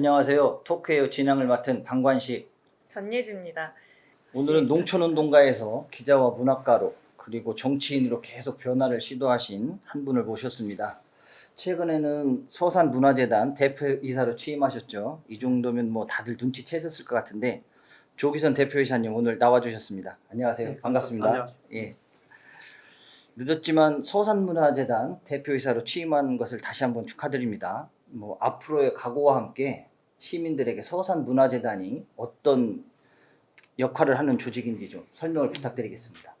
안녕하세요. 토크웨어 진행을 맡은 방관식. 전예주입니다. 오늘은 농촌운동가에서 기자와 문학가로 그리고 정치인으로 계속 변화를 시도하신 한 분을 모셨습니다. 최근에는 서산문화재단 대표이사로 취임하셨죠. 이 정도면 뭐 다들 눈치채셨을 것 같은데 조기선 대표이사님 오늘 나와주셨습니다. 안녕하세요. 네, 반갑습니다. 안녕하세요. 예. 늦었지만 서산문화재단 대표이사로 취임한 것을 다시 한번 축하드립니다. 뭐 앞으로의 각오와 함께 시민들에게 서산문화재단이 어떤 역할을 하는 조직인지 좀 설명을 부탁드리겠습니다.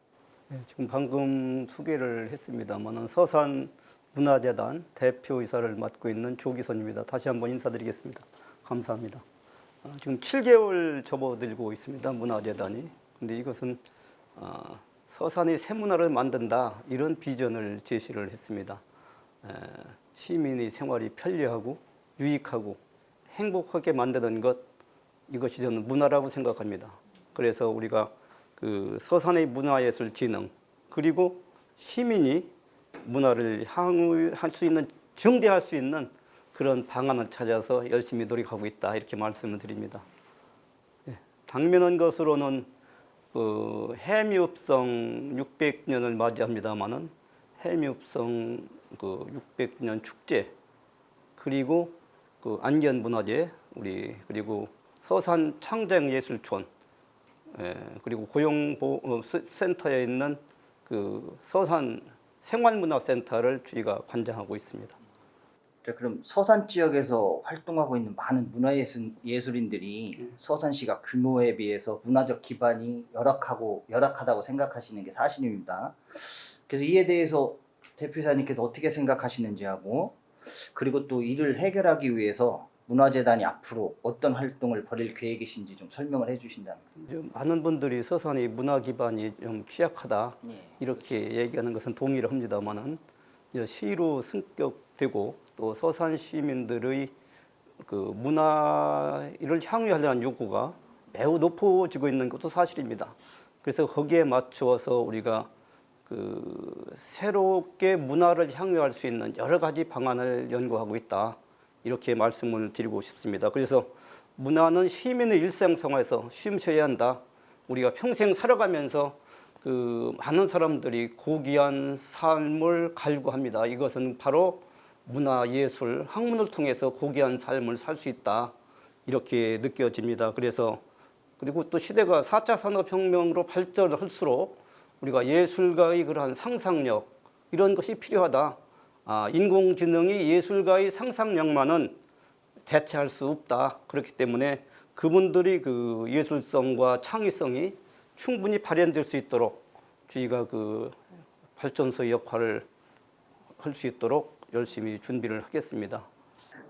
네, 지금 방금 소개를 했습니다만은 서산문화재단 대표이사를 맡고 있는 조기선입니다. 다시 한번 인사드리겠습니다. 감사합니다. 지금 7개월 접어들고 있습니다. 문화재단이. 근데 이것은 서산의 새문화를 만든다 이런 비전을 제시를 했습니다. 시민의 생활이 편리하고 유익하고 행복하게 만드는 것, 이것이 저는 문화라고 생각합니다. 그래서 우리가 그 서산의 문화예술진흥 그리고 시민이 문화를 향유할 수 있는, 증대할 수 있는 그런 방안을 찾아서 열심히 노력하고 있다 이렇게 말씀을 드립니다. 당면한 것으로는 해미읍성 600년을 맞이합니다만은 해미읍성 600년 축제 그리고 안견문화재 그리고 서산 창작예술촌 그리고 고용센터에 있는 서산 생활문화센터를 저희가 관장하고 있습니다. 그럼 서산 지역에서 활동하고 있는 많은 문화예술인들이 서산시가 규모에 비해서 문화적 기반이 열악하다고 생각하시는 게 사실입니다. 그래서 이에 대해서 대표이사님께서 어떻게 생각하시는지 하고, 그리고 또 이를 해결하기 위해서 문화재단이 앞으로 어떤 활동을 벌일 계획이신지 좀 설명을 해주신다면. 많은 분들이 서산의 문화 기반이 좀 취약하다 이렇게 얘기하는 것은 동의를 합니다만은 시로 승격되고 또 서산 시민들의 문화를 향유하려는 요구가 매우 높아지고 있는 것도 사실입니다. 그래서 거기에 맞추어서 우리가 새롭게 문화를 향유할 수 있는 여러 가지 방안을 연구하고 있다 이렇게 말씀을 드리고 싶습니다. 그래서 문화는 시민의 일상생활에서 쉼쉬어야 한다. 우리가 평생 살아가면서 많은 사람들이 고귀한 삶을 갈구합니다. 이것은 바로 문화, 예술, 학문을 통해서 고귀한 삶을 살 수 있다 이렇게 느껴집니다. 그리고 또 시대가 4차 산업혁명으로 발전을 할수록 우리가 예술가의 그러한 상상력 이런 것이 필요하다. 인공지능이 예술가의 상상력만은 대체할 수 없다. 그렇기 때문에 그분들이 예술성과 창의성이 충분히 발현될 수 있도록 저희가 발전소의 역할을 할 수 있도록 열심히 준비를 하겠습니다.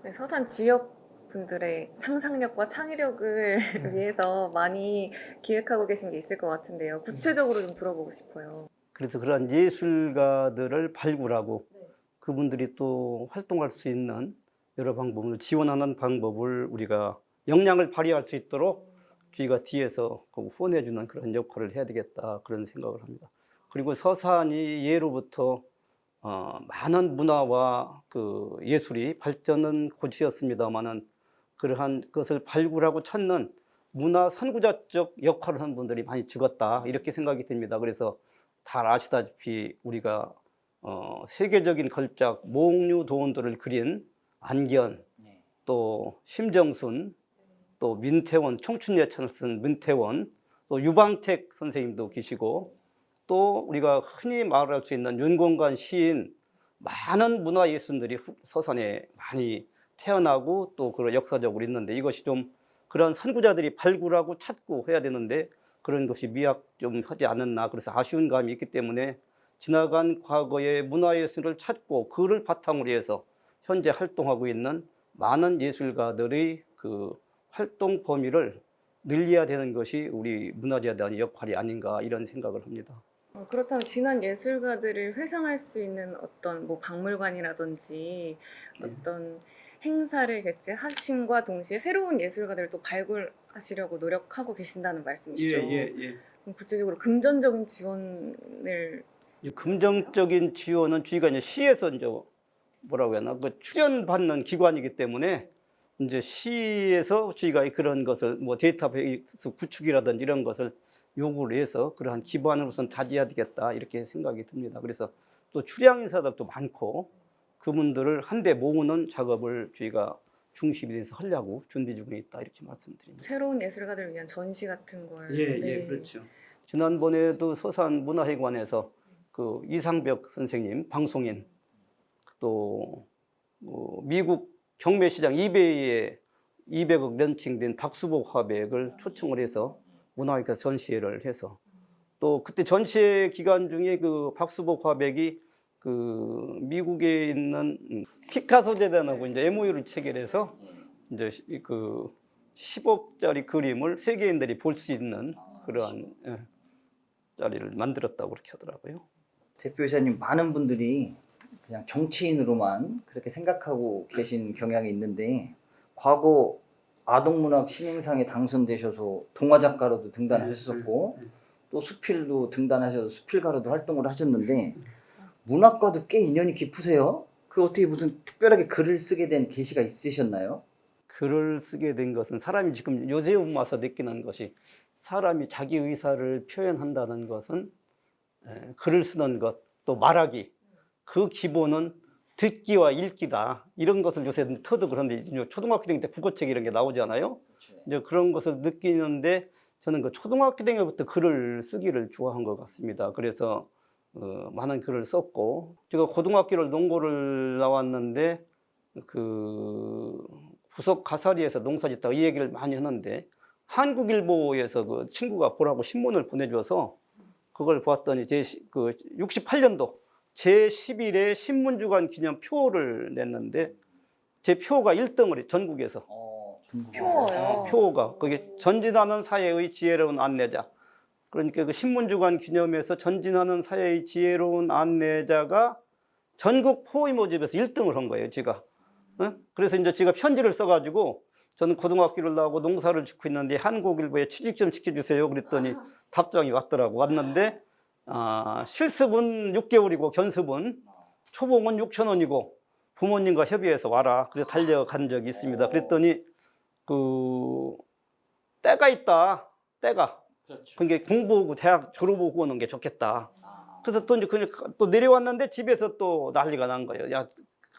네, 서산 지역 분들의 상상력과 창의력을 위해서 많이 기획하고 계신 게 있을 것 같은데요. 구체적으로 좀 들어보고 싶어요. 그래서 그러한 예술가들을 발굴하고 그분들이 또 활동할 수 있는 여러 방법을 지원하는 방법을 우리가 역량을 발휘할 수 있도록 저희가 뒤에서 후원해주는 그런 역할을 해야 되겠다 그런 생각을 합니다. 그리고 서산이 예로부터 많은 문화와 예술이 발전한 곳이었습니다만은 그러한 것을 발굴하고 찾는 문화 선구자적 역할을 하는 분들이 많이 적었다 이렇게 생각이 듭니다. 그래서 다 아시다시피 우리가 세계적인 걸작 몽유도원들을 그린 안견, 또 심정순, 또 민태원, 청춘예찬을 쓴 민태원, 또 유방택 선생님도 계시고 또 우리가 흔히 말할 수 있는 윤공관 시인, 많은 문화예술들이 서산에 많이 태어나고 또 그런 역사적으로 있는데 이것이 좀 그런 선구자들이 발굴하고 찾고 해야 되는데 그런 것이 미약 좀 하지 않았나, 그래서 아쉬운 감이 있기 때문에 지나간 과거의 문화예술을 찾고 그를 바탕으로 해서 현재 활동하고 있는 많은 예술가들의 활동 범위를 늘려야 되는 것이 우리 문화재단의 역할이 아닌가 이런 생각을 합니다. 그렇다면 지난 예술가들을 회상할 수 있는 어떤 박물관이라든지 어떤 행사를 개최하심과 동시에 새로운 예술가들을 또 발굴하시려고 노력하고 계신다는 말씀이시죠? 그럼 구체적으로 금전적인 지원을 금전적인 지원은 저희가 이제 시에서 이제 뭐라고 해야 하나 출연받는 기관이기 때문에 이제 시에서 저희가 그런 것을 뭐 데이터베이스 구축이라든지 이런 것을 요구를 해서 그러한 기반으로선 다져야 되겠다 이렇게 생각이 듭니다. 그래서 또 출양 인사들도 많고 그분들을 한데 모으는 작업을 저희가 중심이 돼서 하려고 준비 중에 있다 이렇게 말씀드립니다. 새로운 예술가들을 위한 전시 같은 걸. 그렇죠. 지난번에도 서산문화회관에서 그 이상벽 선생님, 방송인 또 미국 경매시장 이베이에 200억 런칭된 박수복 화백을 초청을 해서 문화회관에서 전시회를 해서 또 그때 전시회 기간 중에 그 박수복 화백이 그 미국에 있는 피카소 재단하고 이제 MOU를 체결해서 이제 그 10억짜리 그림을 세계인들이 볼 수 있는 그러한 자리를 만들었다고 그렇게 하더라고요. 대표이사님, 많은 분들이 그냥 정치인으로만 그렇게 생각하고 계신 경향이 있는데 과거 아동문학 신인상에 당선되셔서 동화작가로도 등단하셨었고 또 수필도 등단하셔서 수필가로도 활동을 하셨는데 문학과도 꽤 인연이 깊으세요? 그 어떻게 무슨 특별하게 글을 쓰게 된 계기가 있으셨나요? 글을 쓰게 된 것은 사람이 지금 요즘 와서 느끼는 것이 사람이 자기 의사를 표현한다는 것은 글을 쓰는 것, 또 말하기, 그 기본은 듣기와 읽기다. 이런 것을 요새 터득 그런데 초등학교 다닐 때 국어책 이런 게 나오잖아요. 이제 그런 것을 느끼는데 저는 그 초등학교 다닐 때부터 글을 쓰기를 좋아한 것 같습니다. 그래서 많은 글을 썼고 제가 고등학교를 농고를 나왔는데 그 구석 가사리에서 농사 짓다가 이 얘기를 많이 하는데 한국일보에서 그 친구가 보라고 신문을 보내줘서 그걸 보았더니 그 68년도 제11회 신문주간 기념 표를 냈는데 제 표가 1등을 전국에서. 표어요. 표가 그게 전진하는 사회의 지혜로운 안내자. 그러니까 그 신문주간 기념에서 전진하는 사회의 지혜로운 안내자가 전국 포의 모집에서 1등을 한 거예요, 제가. 그래서 이제 제가 편지를 써가지고 저는 고등학교를 나오고 농사를 짓고 있는데 한국일보에 취직 좀 시켜주세요. 그랬더니 답장이 왔더라고. 왔는데 실습은 6개월이고 견습은 초봉은 6,000원이고 부모님과 협의해서 와라. 그래서 달려간 적이 있습니다. 그랬더니 그 때가 있다. 때가. 그게 공부하고 대학 졸업하고 오는 게 좋겠다. 그래서 또 이제 또 내려왔는데 집에서 또 난리가 난 거예요. 야,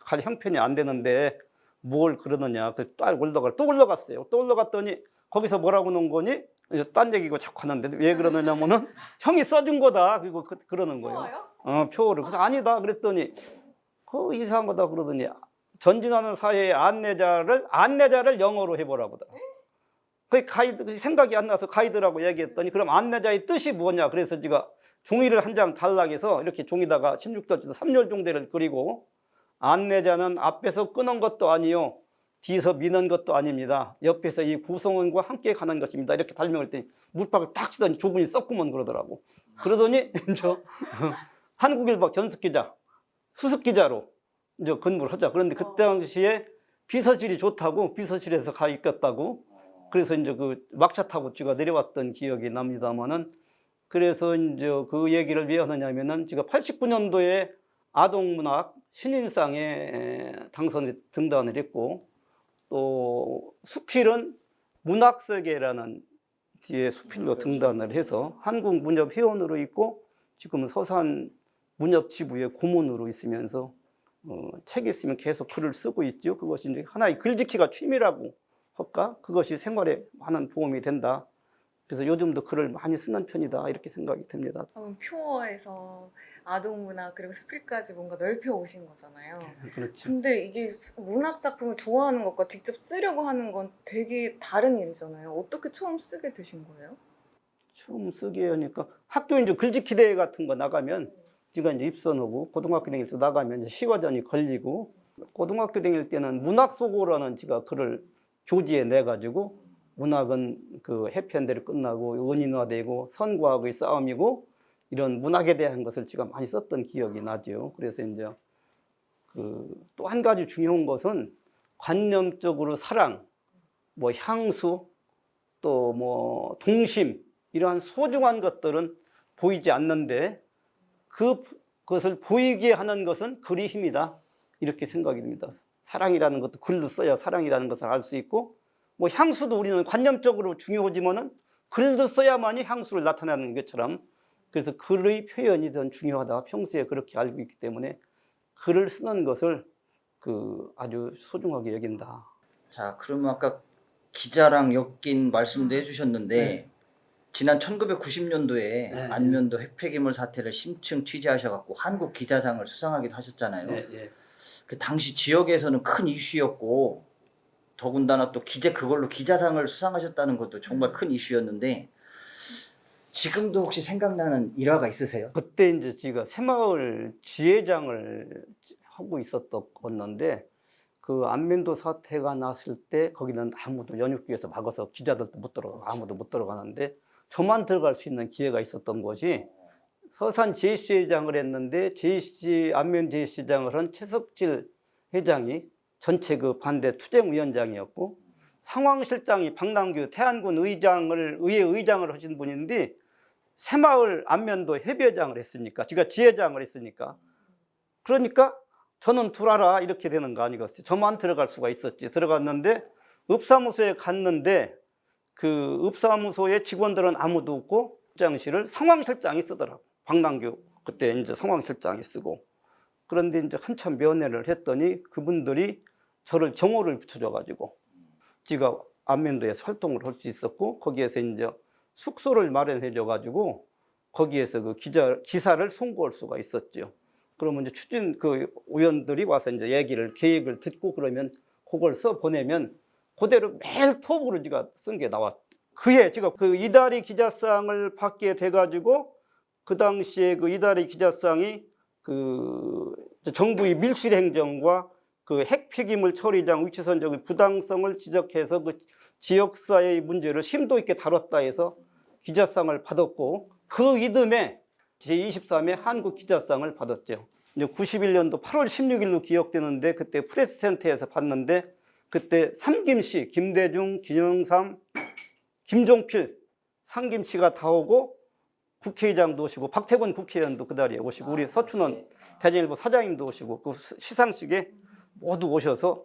갈 형편이 안 되는데 뭘 그러느냐. 그 또 올라갔어요. 또 올라갔더니 거기서 뭐라고 놓은 거니? 이제 딴 얘기고 자꾸 하는데 왜 그러느냐면은 형이 써준 거다. 그리고 그러는 거예요. 표를. 그래서 아니다. 그랬더니 그 이상하다 그러더니 전진하는 사회의 안내자를 영어로 해보라고. 그 가이드 생각이 안 나서 가이드라고 얘기했더니 그럼 안내자의 뜻이 뭐냐. 그래서 제가 종이를 한 장 달락해서 이렇게 종이다가 16절에서 3열 종대를 그리고 안내자는 앞에서 끄는 것도 아니요 뒤에서 미는 것도 아닙니다. 옆에서 이 구성원과 함께 가는 것입니다. 이렇게 달명을 했더니 물박을 딱 치더니 조분이 썩구먼 그러더라고. 그러더니 저 한국일보 견습기자, 수습기자로 이제 근무를 하자. 그런데 그때 당시에 비서실이 좋다고 비서실에서 가 있겠다고. 그래서 이제 그 막차 타고 제가 내려왔던 기억이 납니다만은 그래서 이제 그 얘기를 왜 하느냐면은 제가 89년도에 아동문학 신인상에 등단을 했고 또 수필은 문학세계라는 뒤에 수필로 등단을 해서 한국문협회원으로 있고 지금은 서산 문협지부의 고문으로 있으면서 책 있으면 계속 글을 쓰고 있죠. 그것이 이제 하나의 글짓기가 취미라고 할까? 그것이 생활에 많은 도움이 된다. 그래서 요즘도 글을 많이 쓰는 편이다 이렇게 생각이 듭니다. 표어에서 아동문학 그리고 수필까지 뭔가 넓혀 오신 거잖아요. 그렇죠. 근데 이게 문학 작품을 좋아하는 것과 직접 쓰려고 하는 건 되게 다른 일이잖아요. 어떻게 처음 쓰게 되신 거예요? 처음 쓰게 하니까 학교 이제 글짓기 대회 같은 거 나가면 제가 이제 입선하고 고등학교 다닐 때 나가면 이제 시화전이 걸리고 고등학교 다닐 때는 문학소고라는 제가 글을 교지에 내 가지고 문학은 그 해편대로 끝나고 원인화되고 선과학의 싸움이고 이런 문학에 대한 것을 제가 많이 썼던 기억이 나죠. 그래서 이제 그 또 한 가지 중요한 것은 관념적으로 사랑, 뭐 향수, 또 뭐 동심 이러한 소중한 것들은 보이지 않는데 그것을 보이게 하는 것은 글의 힘이다 이렇게 생각이 듭니다. 사랑이라는 것도 글로 써야 사랑이라는 것을 알 수 있고, 뭐 향수도 우리는 관념적으로 중요하지만은 글도 써야만이 향수를 나타내는 것처럼, 그래서 글의 표현이 더 중요하다. 평소에 그렇게 알고 있기 때문에 글을 쓰는 것을 아주 소중하게 여긴다. 자, 그러면 아까 기자랑 엮인 말씀도 해주셨는데 네. 지난 1990년도에 네. 안면도 핵폐기물 사태를 심층 취재하셔갖고 한국 기자상을 수상하기도 하셨잖아요. 네. 그 당시 지역에서는 큰 이슈였고 더군다나 또 그걸로 기자상을 수상하셨다는 것도 정말 큰 이슈였는데 지금도 혹시 생각나는 일화가 있으세요? 그때 이제 제가 새마을 지회장을 하고 있었었는데, 그 안면도 사태가 났을 때 거기는 아무도 연육기에서 막아서 기자들도 못 들어가고 아무도 못 들어가는데 저만 들어갈 수 있는 기회가 있었던 것이, 서산 제1시장을 했는데 안면 제1시장을 한 최석질 회장이 전체 그 반대 투쟁위원장이었고, 상황실장이 박남규 태안군 의회 의장을 하신 분인데 새마을 안면도 협의회장을 했으니까, 제가 지회장을 했으니까, 그러니까 저는 들어와라 이렇게 되는 거 아니겠어요. 저만 들어갈 수가 있었지. 들어갔는데 읍사무소에 갔는데 그 읍사무소의 직원들은 아무도 없고 입장실을 상황실장이 쓰더라고. 박남규 그때 이제 상황실장이 쓰고. 그런데 이제 한참 면회를 했더니 그분들이 저를 정호를 붙여줘가지고 제가 안면도에서 활동을 할 수 있었고, 거기에서 이제 숙소를 마련해줘가지고 거기에서 그 기사를 송고할 수가 있었죠. 그러면 이제 의원들이 와서 이제 계획을 듣고 그러면 그걸 써 보내면 그대로 매일 톱으로 제가 쓴 게 나왔. 그해 제가 그 이다리 기자상을 받게 돼가지고 그 당시에 그 이다리 기자상이 그 정부의 밀실 행정과 그 핵폐기물 처리장 위치선적의 부당성을 지적해서 그 지역사회의 문제를 심도 있게 다뤘다 해서 기자상을 받았고, 그 이듬해 제23회 한국 기자상을 받았죠. 이제 91년도 8월 16일로 기억되는데 그때 프레스센터에서 봤는데 그때 삼김씨, 김대중, 김영삼, 김종필, 삼김씨가 다 오고 국회의장도 오시고 박태근 국회의원도 그 자리에 오시고 우리 서춘원 대전일보 사장님도 오시고 그 시상식에 모두 오셔서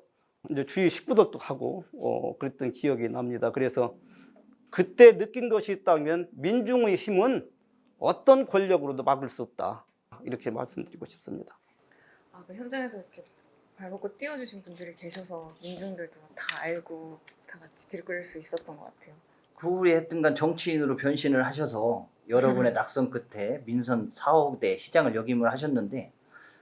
이제 주위 식구들도 하고 그랬던 기억이 납니다. 그래서 그때 느낀 것이 있다면 민중의 힘은 어떤 권력으로도 막을 수 없다. 이렇게 말씀드리고 싶습니다. 그 현장에서 이렇게 발벗고 뛰어주신 분들이 계셔서 민중들도 다 알고 다 같이 들끓일 수 있었던 것 같아요. 그 후에 했던간 정치인으로 변신을 하셔서 여러분의 낙선 끝에 민선 4호대 시장을 역임을 하셨는데,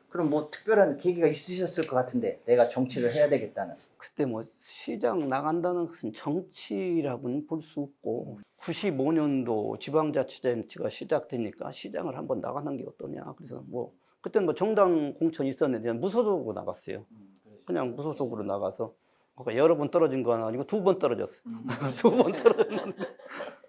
그럼 뭐 특별한 계기가 있으셨을 것 같은데 내가 정치를 해야 되겠다는. 그때 뭐 시장 나간다는 것은 정치라고는 볼 수 없고, 95년도 지방자치제가 시작되니까 시장을 한번 나가는 게 어떠냐. 그래서 뭐 그때는 뭐 정당 공천이 있었는데 무소속으로 나갔어요. 그냥 무소속으로 나가서 여러 번 떨어진 건 아니고 2번 떨어졌어요. 2번 떨어졌는데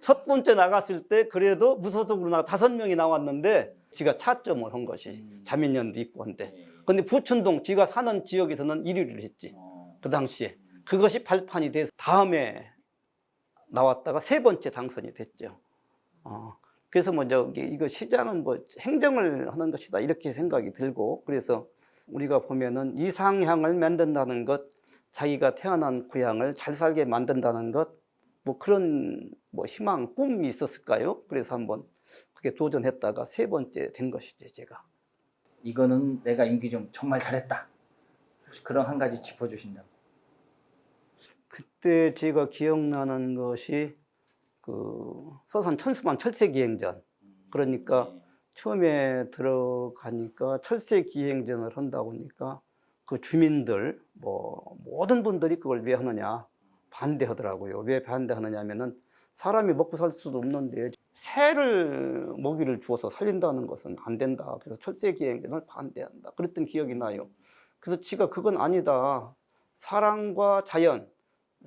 첫 번째 나갔을 때 그래도 무소속으로 5명이 나왔는데 지가 차점을 한 것이 자민련도 있고 한데, 근데 부춘동 지가 사는 지역에서는 1위를 했지. 그 당시에 그것이 발판이 돼서 다음에 나왔다가 3번째 당선이 됐죠. 그래서 뭐 이거 시장은 뭐 행정을 하는 것이다 이렇게 생각이 들고, 그래서 우리가 보면은 이상향을 만든다는 것, 자기가 태어난 고향을 잘 살게 만든다는 것, 뭐 그런 뭐 희망, 꿈이 있었을까요? 그래서 한번 그게 도전했다가 3번째 된 것이죠, 제가. 이거는 내가 임기 중 정말 잘했다. 혹시 그런 한 가지 짚어주신다면. 그때 제가 기억나는 것이 그 서산 천수만 철새기행전. 그러니까 처음에 들어가니까 철새기행전을 한다고 하니까 그 주민들 뭐 모든 분들이 그걸 왜 하느냐 반대하더라고요. 왜 반대하느냐 하면은 사람이 먹고 살 수도 없는데 새를 먹이를 주어서 살린다는 것은 안 된다. 그래서 철새기행전을 반대한다. 그랬던 기억이 나요. 그래서 지가 그건 아니다. 사람과 자연,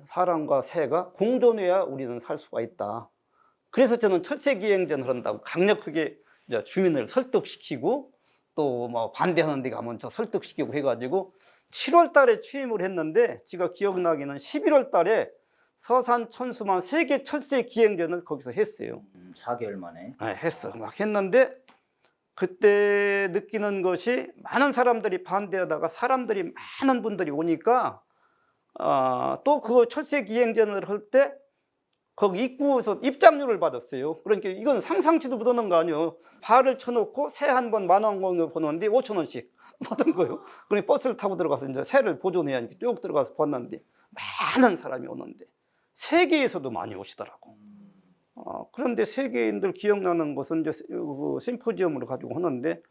사람과 새가 공존해야 우리는 살 수가 있다. 그래서 저는 철새기행전을 한다고 강력하게 이제 주민을 설득시키고 또 뭐 반대하는 데 가면 저 설득시키고 해가지고 7월 달에 취임을 했는데, 제가 기억나기는 11월 달에 서산 천수만 세계 철새 기행전을 거기서 했어요. 4개월 만에. 네, 했어. 막 했는데 그때 느끼는 것이 많은 사람들이 반대하다가 사람들이 많은 분들이 오니까 또 그 철새 기행전을 할 때 거기 입구에서 입장료를 받았어요. 그러니까 이건 상상치도 못하는 거 아니에요. 발을 쳐놓고 새 한 번 만원공을 보는데 5,000원씩 받은 거예요. 그러니 버스를 타고 들어가서 이제 새를 보존해야 하니까 쭉 들어가서 봤는데 많은 사람이 오는데 세계에서도 많이 오시더라고. 그런데 세계인들 기억나는 것은 이제 그 심포지엄으로 가지고 하는데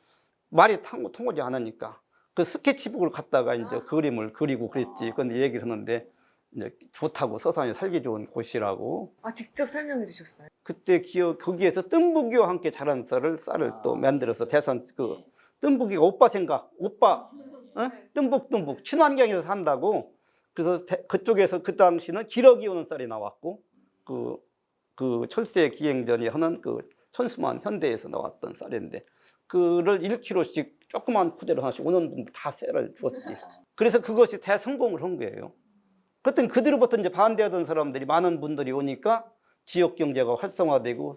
말이 통하지 않으니까 그 스케치북을 갖다가 이제 그림을 그리고 그랬지. 근데 얘기를 하는데 이제 좋다고 서산이 살기 좋은 곳이라고. 직접 설명해 주셨어요. 그때 거기에서 뜸부기와 함께 자란 쌀을 또 만들어서 대산 그 뜸부기가 오빠 생각, 오빠 뜸북 친환경에서 산다고. 그래서 그쪽에서 그 당시는 기러기 오는 쌀이 나왔고 그 철새 기행전이 하는 그 천수만 현대에서 나왔던 쌀인데 그를 1kg씩 조그만 포대로 하나씩 오는 분들 다 쌀을 주었지. 그래서 그것이 대성공을 한 거예요. 그때 그대로부터 이제 반대하던 사람들이 많은 분들이 오니까 지역 경제가 활성화되고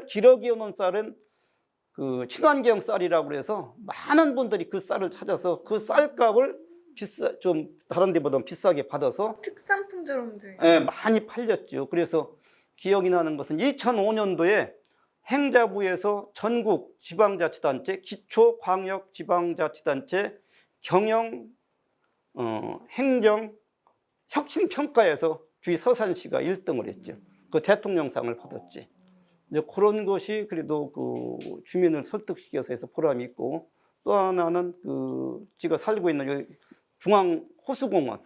기러기 오는 쌀은 그 친환경 쌀이라고 그래서 많은 분들이 그 쌀을 찾아서 그 쌀값을 좀 다른 데보다 비싸게 받아서 특산품처럼 돼. 많이 팔렸죠. 그래서 기억이 나는 것은 2005년도에 행자부에서 전국 지방자치단체, 기초광역지방자치단체 경영 행정 혁신평가에서 주위 서산시가 1등을 했죠. 그 대통령상을 받았지. 이제 그런 것이 그래도 그 주민을 설득시켜서 해서 보람이 있고, 또 하나는 그 제가 살고 있는 여기 중앙 호수공원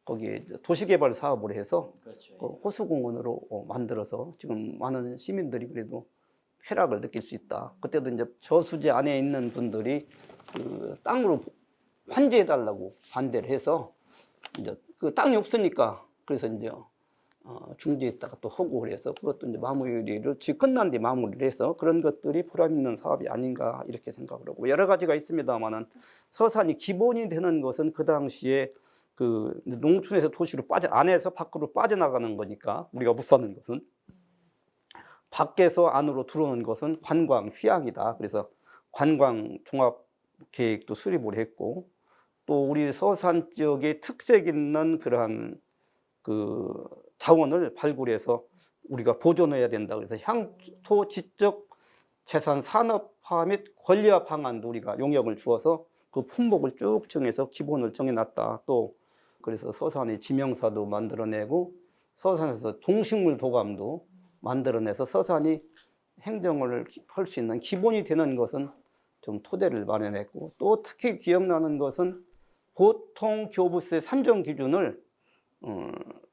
거기에 도시개발 사업을 해서 그렇죠. 그 호수공원으로 만들어서 지금 많은 시민들이 그래도 쾌락을 느낄 수 있다. 그때도 이제 저수지 안에 있는 분들이 그 땅으로 환지해달라고 반대를 해서 이제 그 땅이 없으니까 그래서 이제 중지했다가 또 하고 그래서 그것도 이제 마무리를 지금 끝난 뒤 마무리를 해서 그런 것들이 보람 있는 사업이 아닌가 이렇게 생각을 하고, 여러 가지가 있습니다만은 서산이 기본이 되는 것은 그 당시에 그 농촌에서 도시로 안에서 밖으로 빠져나가는 거니까 우리가 묻사는 것은 밖에서 안으로 들어오는 것은 관광 휴양이다. 그래서 관광 종합 계획도 수립을 했고, 또 우리 서산 지역에 특색 있는 그러한 그 자원을 발굴해서 우리가 보존해야 된다. 그래서 향토 지적 재산 산업화 및 권리화 방안도 우리가 용역을 주어서 그 품목을 쭉 정해서 기본을 정해놨다. 또 그래서 서산의 지명사도 만들어내고 서산에서 동식물 도감도 만들어내서 서산이 행정을 할 수 있는 기본이 되는 것은 좀 토대를 마련했고, 또 특히 기억나는 것은 보통 교부세 산정 기준을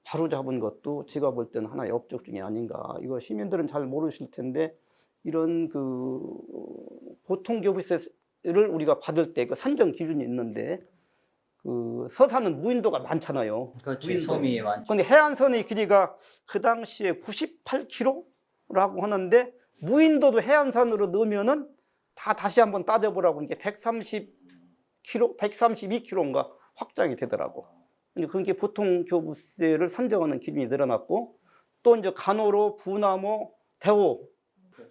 바로 잡은 것도 제가 볼 때는 하나의 업적 중에 아닌가. 이거 시민들은 잘 모르실 텐데 이런 그 보통 교부세를 우리가 받을 때 그 산정 기준이 있는데 그 서산은 무인도가 많잖아요. 그렇죠. 섬이 많죠. 근데 해안선의 길이가 그 당시에 98km라고 하는데 무인도도 해안선으로 넣으면은 다 다시 한번 따져보라고 이게 130km, 132km인가 확장이 되더라고. 그게 보통 교부세를 산정하는 기준이 늘어났고, 또 이제 간호로, 부나무, 대호,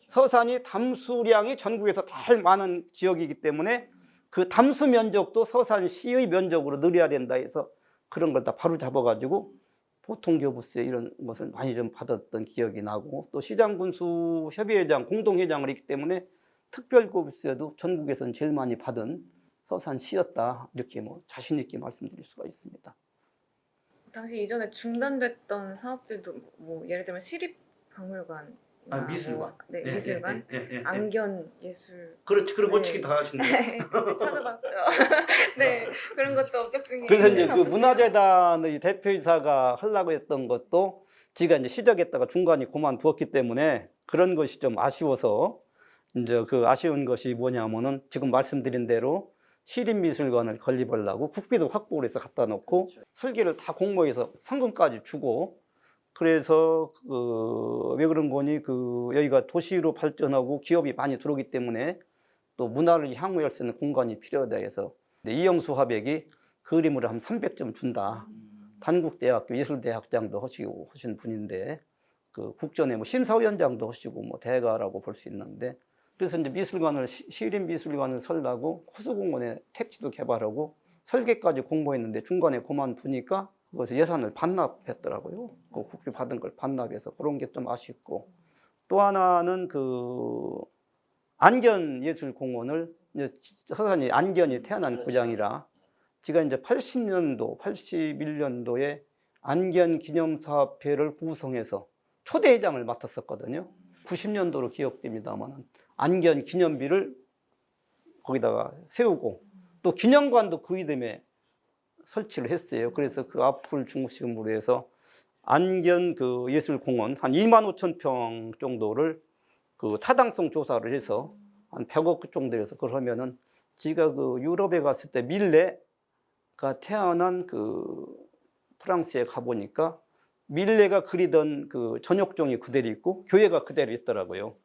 서산이 담수량이 전국에서 제일 많은 지역이기 때문에 그 담수 면적도 서산시의 면적으로 늘려야 된다 해서 그런 걸 다 바로 잡아가지고 보통 교부세 이런 것을 많이 좀 받았던 기억이 나고, 또 시장군수 협의회장, 공동회장을 했기 때문에 특별교부세도 전국에서는 제일 많이 받은 서산시였다. 이렇게 뭐 자신 있게 말씀드릴 수가 있습니다. 당시 이전에 중단됐던 사업들도 뭐 예를 들면 시립박물관, 미술관. 네, 미술관, 안견 예술. 그렇지, 그런 네. 어떻게 다 하신다. 찾아봤죠. 네, 그런 것도 업적 중에. 그래서 이제 있는 그 업적 문화재단의 대표이사가 하려고 했던 것도 지가 이제 시작했다가 중간에 그만두었기 때문에 그런 것이 좀 아쉬워서, 이제 그 아쉬운 것이 뭐냐면은 지금 말씀드린 대로 시립미술관을 건립하려고 국비도 확보를 해서 갖다 놓고 설계를 다 공모해서 상금까지 주고, 그래서 왜 그런 거니 여기가 도시로 발전하고 기업이 많이 들어오기 때문에 또 문화를 향유할 수 있는 공간이 필요하다 해서 이영수 화백이 그림으로 한 300점 준다. 단국대학교 예술대학장도 하신 분인데 그 국전에 뭐 심사위원장도 하시고 뭐 대가라고 볼 수 있는데 그래서 이제 미술관을 시립 미술관을 설라고 호수공원에 택지도 개발하고 설계까지 공모했는데 중간에 그만두니까 그것을 예산을 반납했더라고요. 그 국비 받은 걸 반납해서 그런 게 좀 아쉽고 또 하나는 그 안견예술공원을 이제 서산이 안견이 태어난 그렇죠. 고장이라 제가 이제 81년도에 안견기념사업회를 구성해서 초대회장을 맡았었거든요. 90년도로 기억됩니다만 안견기념비를 거기다가 세우고 또 기념관도 그 이듬해 설치를 했어요. 그래서 그 앞을 중심으로 해서 안견 그 예술공원 한 2만 5천 평 정도를 그 타당성 조사를 해서 한 100억 정도에서 그러면은 제가 그 유럽에 갔을 때 밀레가 태어난 그 프랑스에 가보니까 밀레가 그리던 그 전역종이 그대로 있고 교회가 그대로 있더라고요.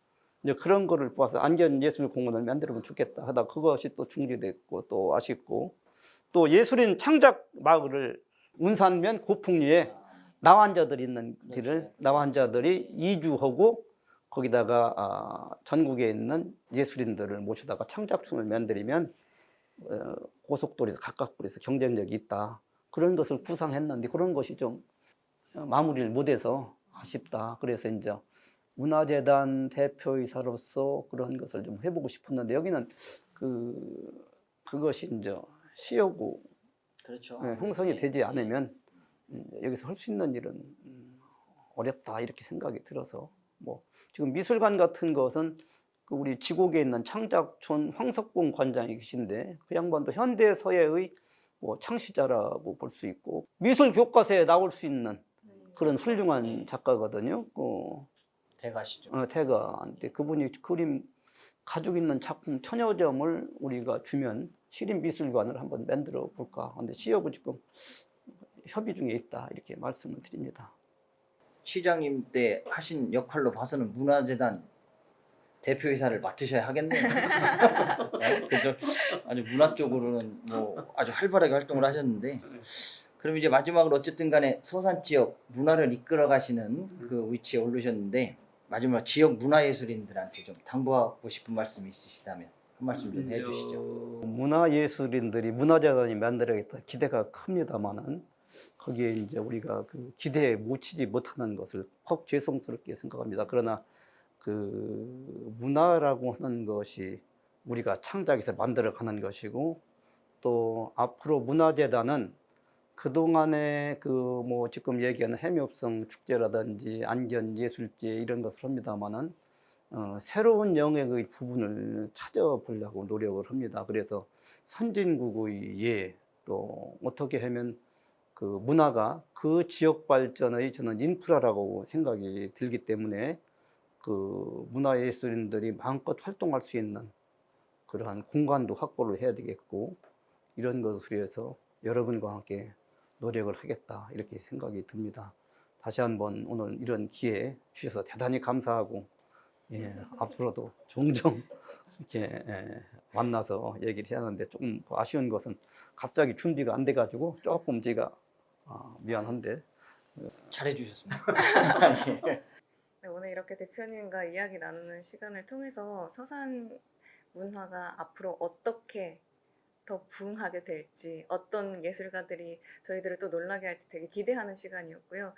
이제 그런 거를 보아서 안견예술공원을 만들면 좋겠다 하다 그것이 또 중지됐고 또 아쉽고 또 예술인 창작 마을을 운산면 고풍리에 나환자들이 있는 길을 나환자들이 이주하고 거기다가 전국에 있는 예술인들을 모시다가 창작촌을 만들면 고속도로에서 가깝고 해서 경쟁력이 있다. 그런 것을 구상했는데 그런 것이 좀 마무리를 못해서 아쉽다. 그래서 이제 문화재단 대표이사로서 그런 것을 좀 해보고 싶었는데 여기는 그것이 이제 시효고 그렇죠. 형성이 되지 않으면 여기서 할 수 있는 일은 어렵다 이렇게 생각이 들어서 뭐 지금 미술관 같은 것은 그 우리 지곡에 있는 창작촌 황석봉 관장이 계신데 그 양반도 현대 서예의 뭐 창시자라고 볼 수 있고 미술 교과서에 나올 수 있는 그런 훌륭한 작가거든요. 대가시죠. 태가인데 그분이 그림 가지고 있는 작품 천여 점을 우리가 주면 시립미술관을 한번 만들어 볼까 하는데 시협은 지금 협의 중에 있다 이렇게 말씀을 드립니다. 시장님 때 하신 역할로 봐서는 문화재단 대표이사를 맡으셔야 하겠네요. 그래도 아주 문화 쪽으로는 뭐 아주 활발하게 활동을 하셨는데 그럼 이제 마지막으로 어쨌든 간에 서산 지역 문화를 이끌어 가시는 그 위치에 오르셨는데 마지막 지역 문화예술인들한테 좀 당부하고 싶은 말씀 있으시다면 한 말씀 좀 해주시죠. 문화예술인들이 문화재단이 만들어야겠다 기대가 큽니다만은 거기에 이제 우리가 그 기대에 묻히지 못하는 것을 퍽 죄송스럽게 생각합니다. 그러나 그 문화라고 하는 것이 우리가 창작해서 만들어가는 것이고 또 앞으로 문화재단은 그동안에 그 뭐 지금 얘기하는 해묘성 축제라든지 안견 예술제 이런 것을 합니다만은 새로운 영역의 부분을 찾아보려고 노력을 합니다. 그래서 선진국의 예, 또 어떻게 하면 그 문화가 그 지역 발전의 저는 인프라라고 생각이 들기 때문에 그 문화예술인들이 마음껏 활동할 수 있는 그러한 공간도 확보를 해야 되겠고 이런 것을 위해서 여러분과 함께 노력을 하겠다 이렇게 생각이 듭니다. 다시 한번 오늘 이런 기회 주셔서 대단히 감사하고 앞으로도 종종 이렇게 만나서 얘기를 해야 하는데 조금 아쉬운 것은 갑자기 준비가 안 돼가지고 조금 제가 미안한데 잘해주셨습니다. 네, 오늘 이렇게 대표님과 이야기 나누는 시간을 통해서 서산 문화가 앞으로 어떻게 더 부흥하게 될지 어떤 예술가들이 저희들을 또 놀라게 할지 되게 기대하는 시간이었고요.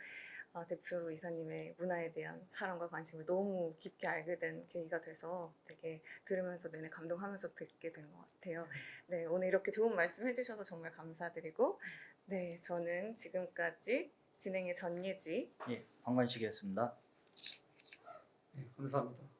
대표 이사님의 문화에 대한 사랑과 관심을 너무 깊게 알게 된 계기가 돼서 되게 들으면서 내내 감동하면서 듣게 된 것 같아요. 네, 오늘 이렇게 좋은 말씀 해주셔서 정말 감사드리고 네, 저는 지금까지 진행의 전예지 예, 방관식이었습니다. 감사합니다.